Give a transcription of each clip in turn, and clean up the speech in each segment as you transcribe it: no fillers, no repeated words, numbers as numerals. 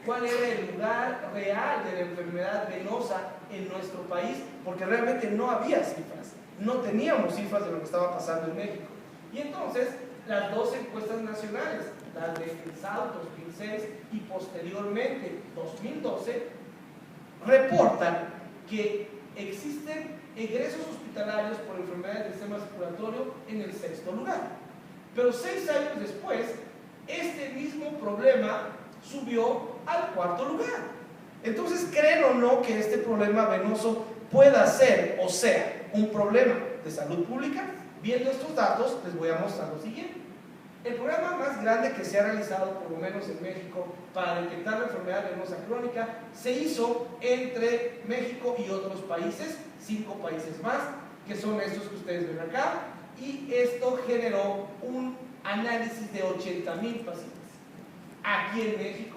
cuál era el lugar real de la enfermedad venosa en nuestro país, porque realmente no había cifras, no teníamos cifras de lo que estaba pasando en México. Y entonces, las dos encuestas nacionales, las de ENSAU 2006 y posteriormente 2012, reportan que existen egresos hospitalarios por enfermedades del sistema circulatorio en el 6º lugar. Pero 6 años después, este mismo problema subió al 4º lugar. Entonces, ¿creen o no que este problema venoso pueda ser o sea un problema de salud pública? Viendo estos datos, les voy a mostrar lo siguiente. El programa más grande que se ha realizado, por lo menos en México, para detectar la enfermedad venosa crónica, se hizo entre México y otros países, 5 países más, que son estos que ustedes ven acá, y esto generó un análisis de 80,000 pacientes. Aquí en México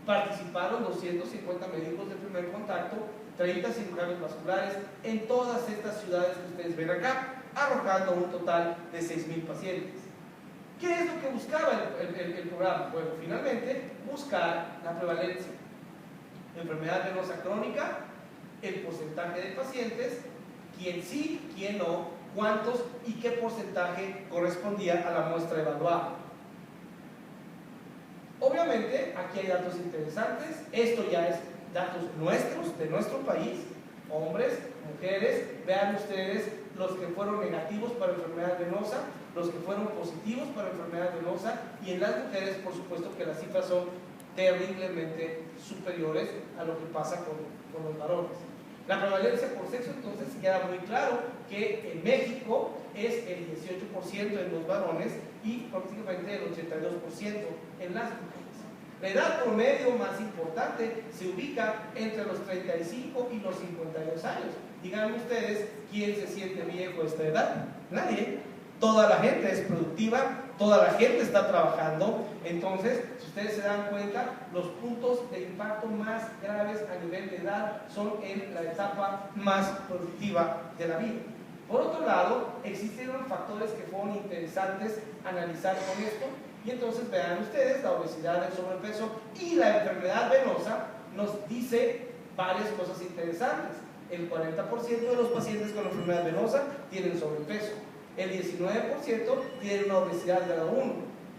participaron 250 médicos de primer contacto, 30 cirujanos vasculares en todas estas ciudades que ustedes ven acá, arrojando un total de 6,000 pacientes. ¿Qué es lo que buscaba el programa? Bueno, finalmente, buscar la prevalencia. Enfermedad venosa crónica, el porcentaje de pacientes, quién sí, quién no, cuántos y qué porcentaje correspondía a la muestra evaluada. Obviamente, aquí hay datos interesantes. Esto ya es datos nuestros, de nuestro país, hombres, mujeres. Vean ustedes los que fueron negativos para enfermedad venosa, los que fueron positivos para enfermedad venosa, y en las mujeres, por supuesto que las cifras son terriblemente superiores a lo que pasa con los varones. La prevalencia por sexo, entonces, queda muy claro que en México es el 18% en los varones y prácticamente el 82% en las mujeres. La edad promedio más importante se ubica entre los 35 y los 52 años. Díganme ustedes, ¿quién se siente viejo a esta edad? Nadie. Toda la gente es productiva, toda la gente está trabajando. Entonces, si ustedes se dan cuenta, los puntos de impacto más graves a nivel de edad son en la etapa más productiva de la vida. Por otro lado, existieron factores que fueron interesantes analizar con esto, y entonces vean ustedes, la obesidad, el sobrepeso y la enfermedad venosa nos dice varias cosas interesantes. El 40% de los pacientes con enfermedad venosa tienen sobrepeso, el 19% tienen una obesidad grado 1,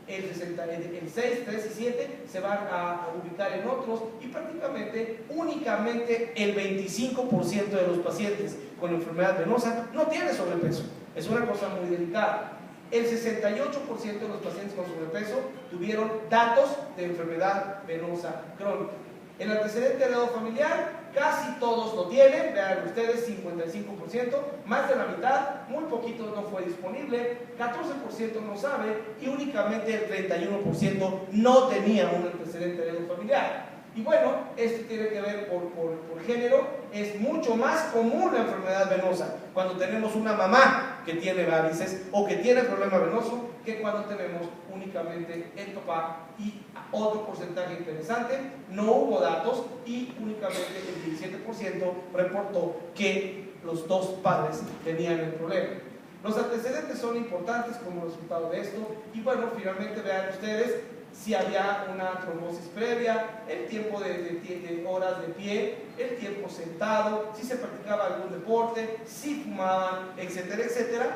el 6, 3 y 7 se van a ubicar en otros, y prácticamente únicamente el 25% de los pacientes con enfermedad venosa no tiene sobrepeso. Es una cosa muy delicada. El 68% de los pacientes con sobrepeso tuvieron datos de enfermedad venosa crónica. El antecedente heredado familiar, casi todos lo tienen, vean ustedes, 55%, más de la mitad, muy poquito no fue disponible, 14% no sabe, y únicamente el 31% no tenía un antecedente heredado familiar. Y bueno, esto tiene que ver por género. Es mucho más común la enfermedad venosa cuando tenemos una mamá que tiene varices o que tiene problema venoso, que cuando tenemos únicamente el papá. Y otro porcentaje interesante, no hubo datos y únicamente el 17% reportó que los dos padres tenían el problema. Los antecedentes son importantes como resultado de esto. Y bueno, finalmente vean ustedes si había una trombosis previa, el tiempo de horas de pie, el tiempo sentado, si se practicaba algún deporte, si fumaban, etcétera, etcétera.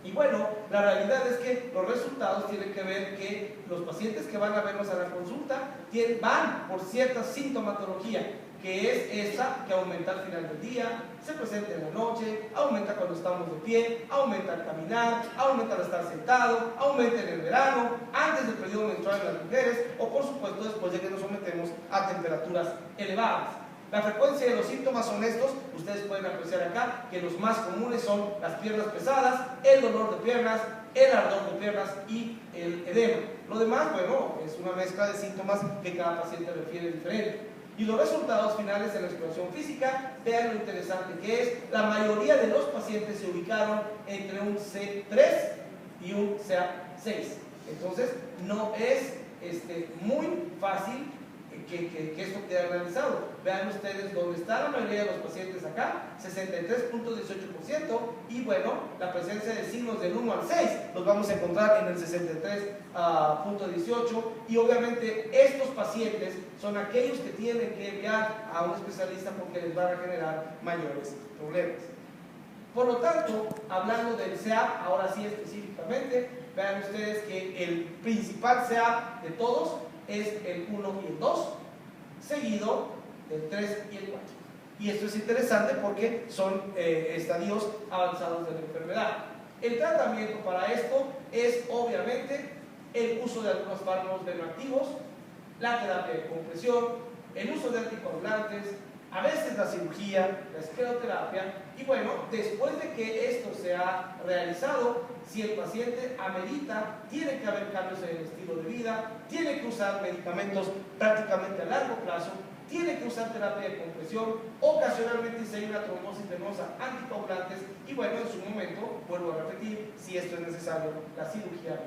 Y bueno, la realidad es que los resultados tienen que ver que los pacientes que van a vernos a la consulta van por cierta sintomatología, que es esa que aumenta al final del día, se presenta en la noche, aumenta cuando estamos de pie, aumenta al caminar, aumenta al estar sentado, aumenta en el verano, antes del periodo menstrual en las mujeres, o por supuesto después de que nos sometemos a temperaturas elevadas. La frecuencia de los síntomas son estos. Ustedes pueden apreciar acá que los más comunes son las piernas pesadas, el dolor de piernas, el ardor de piernas y el edema. Lo demás, bueno, es una mezcla de síntomas que cada paciente refiere diferente. Y los resultados finales de la exploración física, vean lo interesante que es, la mayoría de los pacientes se ubicaron entre un C3 y un CA6. Entonces, no es muy fácil que esto queda analizado. Vean ustedes dónde está la mayoría de los pacientes acá, 63.18%, y bueno, la presencia de signos del 1 al 6 los vamos a encontrar en el 63.18%, y obviamente estos pacientes son aquellos que tienen que enviar a un especialista porque les van a generar mayores problemas. Por lo tanto, hablando del SEAP, ahora sí específicamente, vean ustedes que el principal SEAP de todos es el 1 y el 2, seguido del 3 y el 4. Y esto es interesante porque son estadios avanzados de la enfermedad. El tratamiento para esto es obviamente el uso de algunos fármacos venoactivos, la terapia de compresión, el uso de anticoagulantes, a veces la cirugía, la escleroterapia, y bueno, después de que esto se ha realizado, si el paciente amerita, tiene que haber cambios en el estilo de vida, tiene que usar medicamentos prácticamente a largo plazo, tiene que usar terapia de compresión, ocasionalmente si hay una trombosis venosa, anticoagulantes, y bueno, en su momento, vuelvo a repetir, si esto es necesario, la cirugía.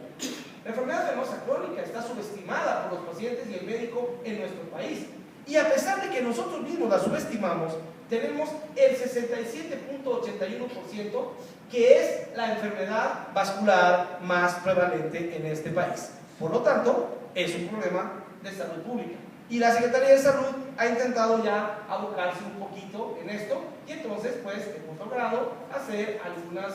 La enfermedad venosa crónica está subestimada por los pacientes y el médico en nuestro país. Y a pesar de que nosotros mismos la subestimamos, tenemos el 67.81% que es la enfermedad vascular más prevalente en este país. Por lo tanto, es un problema de salud pública. Y la Secretaría de Salud ha intentado ya abocarse un poquito en esto, y entonces pues hemos logrado hacer algunas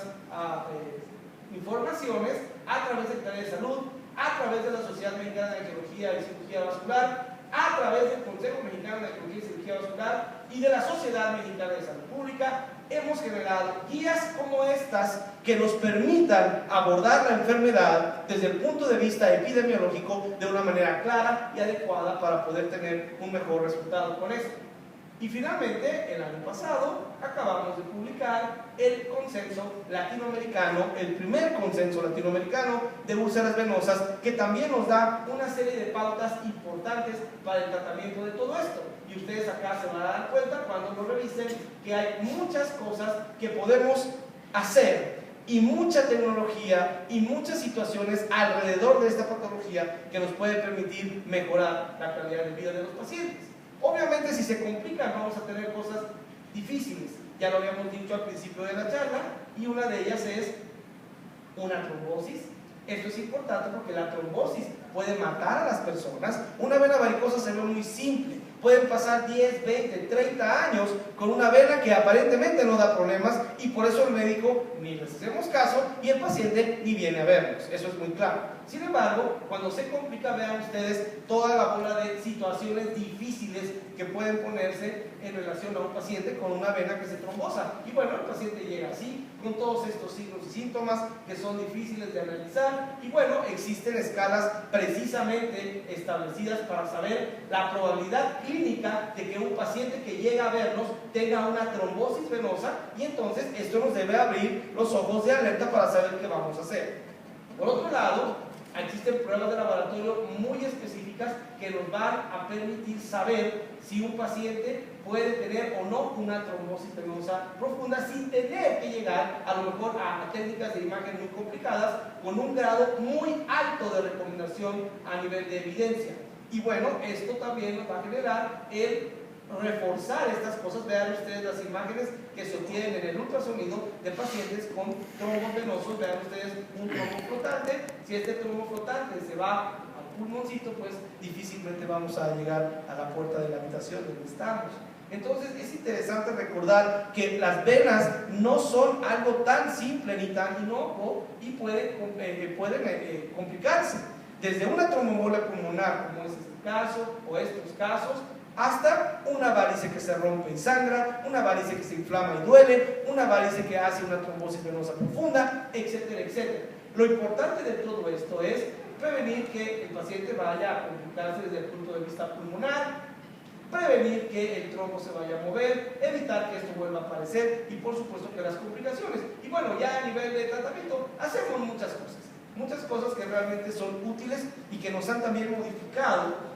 informaciones a través de la Secretaría de Salud, a través de la Sociedad Mexicana de Angiología y Cirugía Vascular, a través del Consejo Mexicano de Angiología y Cirugía Vascular y de la Sociedad Mexicana de Salud Pública. Hemos generado guías como estas que nos permitan abordar la enfermedad desde el punto de vista epidemiológico de una manera clara y adecuada para poder tener un mejor resultado con esto. Y finalmente, el año pasado, acabamos de publicar el consenso latinoamericano, el primer consenso latinoamericano de úlceras venosas, que también nos da una serie de pautas importantes para el tratamiento de todo esto. Y ustedes acá se van a dar cuenta cuando lo revisen que hay muchas cosas que podemos hacer y mucha tecnología y muchas situaciones alrededor de esta patología que nos puede permitir mejorar la calidad de vida de los pacientes. Obviamente, si se complican, vamos a tener cosas difíciles. Ya lo habíamos dicho al principio de la charla, y una de ellas es una trombosis. Esto es importante porque la trombosis puede matar a las personas. Una vena varicosa se ve muy simple. Pueden pasar 10, 20, 30 años con una vena que aparentemente no da problemas, y por eso el médico ni les hacemos caso y el paciente ni viene a vernos. Eso es muy claro. Sin embargo, cuando se complica, vean ustedes toda la bola de situaciones difíciles que pueden ponerse en relación a un paciente con una vena que se trombosa. Y bueno, el paciente llega así, con todos estos signos y síntomas que son difíciles de analizar, y bueno, existen escalas precisamente establecidas para saber la probabilidad clínica de que un paciente que llega a vernos tenga una trombosis venosa, y entonces esto nos debe abrir los ojos de alerta para saber qué vamos a hacer. Por otro lado, existen pruebas de laboratorio muy específicas que nos van a permitir saber si un paciente puede tener o no una trombosis venosa profunda sin tener que llegar a lo mejor a técnicas de imagen muy complicadas, con un grado muy alto de recomendación a nivel de evidencia. Y bueno, esto también nos va a generar el reforzar estas cosas. Vean ustedes las imágenes que se obtienen en el ultrasonido de pacientes con trombos venosos. Vean ustedes un trombo flotante. Si este trombo flotante se va al pulmoncito, pues difícilmente vamos a llegar a la puerta de la habitación donde estamos. Entonces es interesante recordar que las venas no son algo tan simple ni tan inocuo, y pueden complicarse. Desde una tromboembolia pulmonar, como es este caso o estos casos, hasta una varice que se rompe y sangra, una varice que se inflama y duele, una varice que hace una trombosis venosa profunda, etcétera, etcétera. Lo importante de todo esto es prevenir que el paciente vaya a complicarse desde el punto de vista pulmonar, prevenir que el trombo se vaya a mover, evitar que esto vuelva a aparecer, y por supuesto que las complicaciones. Y bueno, ya a nivel de tratamiento hacemos muchas cosas que realmente son útiles y que nos han también modificado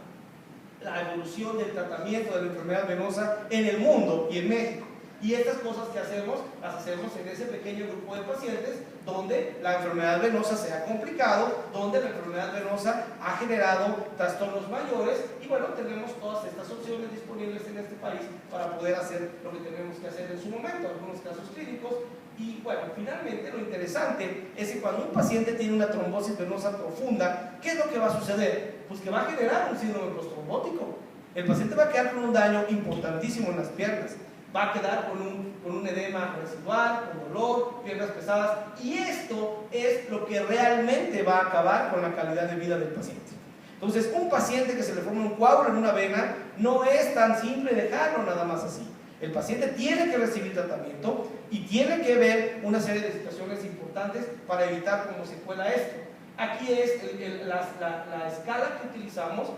la evolución del tratamiento de la enfermedad venosa en el mundo y en México. Y estas cosas que hacemos, las hacemos en ese pequeño grupo de pacientes donde la enfermedad venosa se ha complicado, donde la enfermedad venosa ha generado trastornos mayores, y bueno, tenemos todas estas opciones disponibles en este país para poder hacer lo que tenemos que hacer en su momento, algunos casos clínicos. Y bueno, finalmente lo interesante es que cuando un paciente tiene una trombosis venosa profunda, ¿qué es lo que va a suceder? Pues que va a generar un síndrome postrombótico. El paciente va a quedar con un daño importantísimo en las piernas, va a quedar con un edema residual, con dolor, piernas pesadas, y esto es lo que realmente va a acabar con la calidad de vida del paciente. Entonces, un paciente que se le forma un coágulo en una vena no es tan simple dejarlo nada más así. El paciente tiene que recibir tratamiento y tiene que ver una serie de situaciones importantes para evitar como secuela esto. Aquí es la escala que utilizamos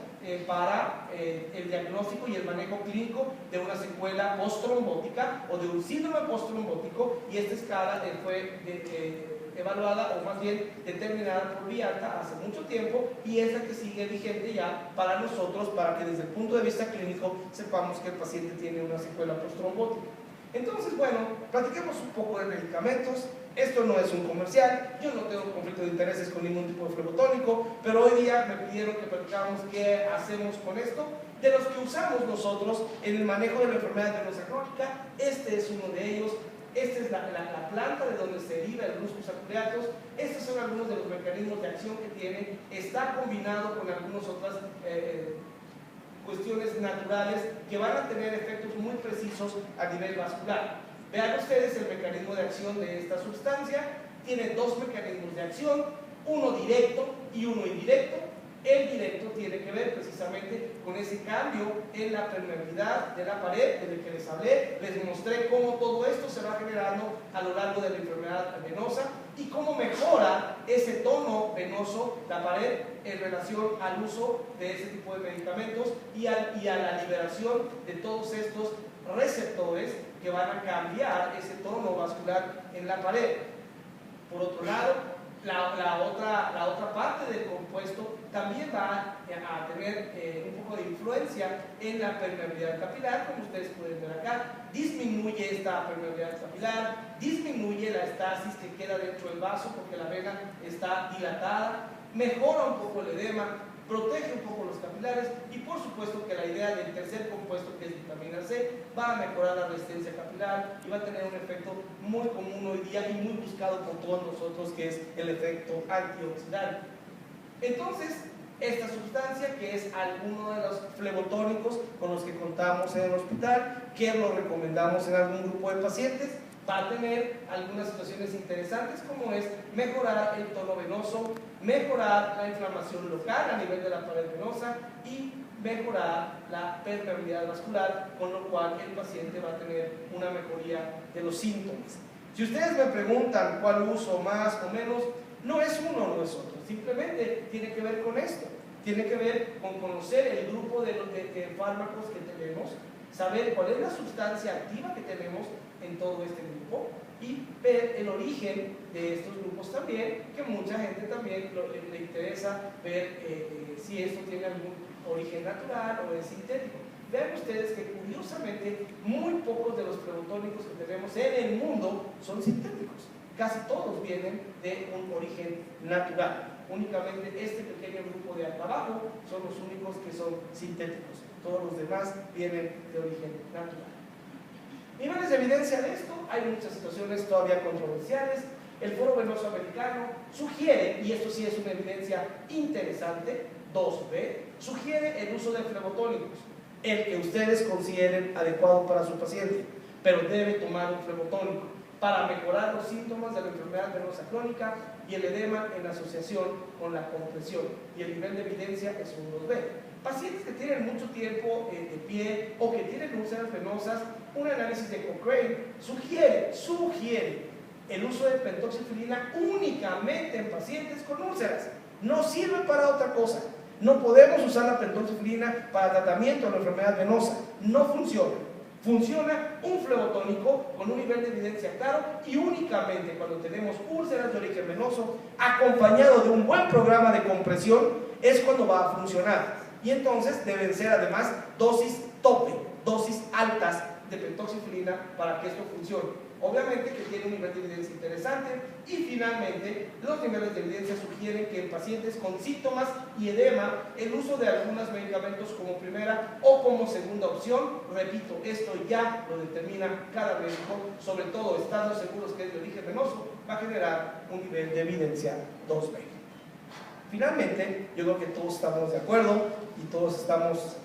para el diagnóstico y el manejo clínico de una secuela postrombótica o de un síndrome postrombótico, y esta escala fue evaluada, o más bien determinada por Vialta hace mucho tiempo, y es la que sigue vigente ya para nosotros, para que desde el punto de vista clínico sepamos que el paciente tiene una secuela postrombótica. Entonces, bueno, platiquemos un poco de medicamentos. Esto no es un comercial, yo no tengo conflicto de intereses con ningún tipo de flebotónico, pero hoy día me pidieron que platicáramos qué hacemos con esto, de los que usamos nosotros en el manejo de la enfermedad venosa crónica. Este es uno de ellos. Esta es la planta de donde se deriva el Ruscus aculeatus. Estos son algunos de los mecanismos de acción que tiene. Está combinado con algunas otras cuestiones naturales que van a tener efectos muy precisos a nivel vascular. Vean ustedes el mecanismo de acción de esta sustancia. Tiene dos mecanismos de acción, uno directo y uno indirecto. El directo tiene que ver precisamente con ese cambio en la permeabilidad de la pared del que les hablé. Les mostré cómo todo esto se va generando a lo largo de la enfermedad venosa y cómo mejora ese tono venoso, la pared, en relación al uso de ese tipo de medicamentos y a la liberación de todos estos receptores que van a cambiar ese tono vascular en la pared. Por otro lado, la otra parte del compuesto también va a tener un poco de influencia en la permeabilidad capilar, como ustedes pueden ver acá. Disminuye esta permeabilidad capilar, disminuye la estasis que queda dentro del vaso porque la vena está dilatada, mejora un poco el edema, protege un poco los capilares y por supuesto que la idea del tercer compuesto, que es vitamina C, va a mejorar la resistencia capilar y va a tener un efecto muy común hoy día y muy buscado por todos nosotros, que es el efecto antioxidante. Entonces, esta sustancia, que es alguno de los flebotónicos con los que contamos en el hospital, que lo recomendamos en algún grupo de pacientes, va a tener algunas situaciones interesantes, como es mejorar el tono venoso, mejorar la inflamación local a nivel de la pared venosa y mejorar la permeabilidad vascular, con lo cual el paciente va a tener una mejoría de los síntomas. Si ustedes me preguntan cuál uso más o menos, no es uno, no es otro, simplemente tiene que ver con esto, tiene que ver con conocer el grupo de fármacos que tenemos, saber cuál es la sustancia activa que tenemos en todo este grupo y ver el origen de estos grupos también, que mucha gente también le interesa ver si esto tiene algún origen natural o es sintético. Vean ustedes que curiosamente muy pocos de los flebotónicos que tenemos en el mundo son sintéticos, casi todos vienen de un origen natural. Únicamente este pequeño grupo de acá abajo son los únicos que son sintéticos, todos los demás vienen de origen natural. Niveles de evidencia de esto, hay muchas situaciones todavía controversiales. El Foro Venoso Americano sugiere, y esto sí es una evidencia interesante, 2B, sugiere el uso de flebotónicos, el que ustedes consideren adecuado para su paciente, pero debe tomar un flebotónico para mejorar los síntomas de la enfermedad venosa crónica y el edema en asociación con la compresión, y el nivel de evidencia es un 2B. Pacientes que tienen mucho tiempo de pie o que tienen úlceras venosas, un análisis de Cochrane sugiere el uso de pentoxifilina únicamente en pacientes con úlceras. No sirve para otra cosa. No podemos usar la pentoxifilina para tratamiento de la enfermedad venosa. No funciona. Funciona un flebotónico con un nivel de evidencia claro y únicamente cuando tenemos úlceras de origen venoso acompañado de un buen programa de compresión es cuando va a funcionar. Y entonces deben ser además dosis tope, dosis altas de pentoxifilina para que esto funcione. Obviamente que tiene un nivel de evidencia interesante y finalmente los niveles de evidencia sugieren que en pacientes con síntomas y edema el uso de algunos medicamentos como primera o como segunda opción. Repito, esto ya lo determina cada médico, sobre todo estando seguros que es de origen venoso, va a generar un nivel de evidencia 2B. Finalmente, yo creo que todos estamos de acuerdo y todos estamos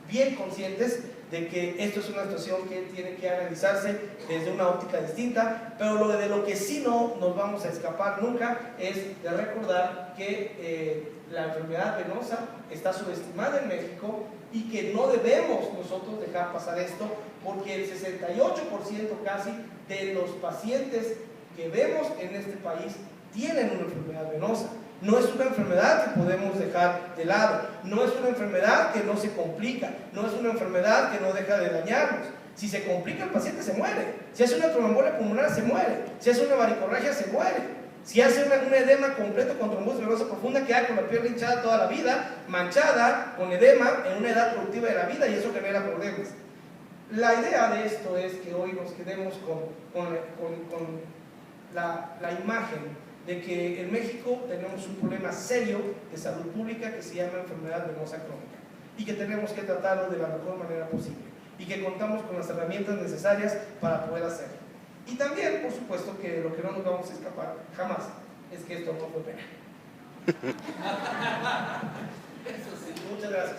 bien conscientes de que esto es una situación que tiene que analizarse desde una óptica distinta, pero de lo que sí no nos vamos a escapar nunca es de recordar que la enfermedad venosa está subestimada en México y que no debemos nosotros dejar pasar esto, porque el 68% casi de los pacientes que vemos en este país tienen una enfermedad venosa. No es una enfermedad que podemos dejar de lado, no es una enfermedad que no se complica, no es una enfermedad que no deja de dañarnos. Si se complica, el paciente se muere. Si hace una tromboembolia pulmonar, se muere. Si hace una varicorragia, se muere. Si hace un edema completo con trombosis venosa profunda, queda con la piel hinchada toda la vida, manchada, con edema en una edad productiva de la vida, y eso genera problemas. La idea de esto es que hoy nos quedemos con la imagen de que en México tenemos un problema serio de salud pública que se llama enfermedad venosa crónica y que tenemos que tratarlo de la mejor manera posible y que contamos con las herramientas necesarias para poder hacerlo. Y también, por supuesto, que lo que no nos vamos a escapar jamás es que esto no fue pena. Eso sí, muchas gracias.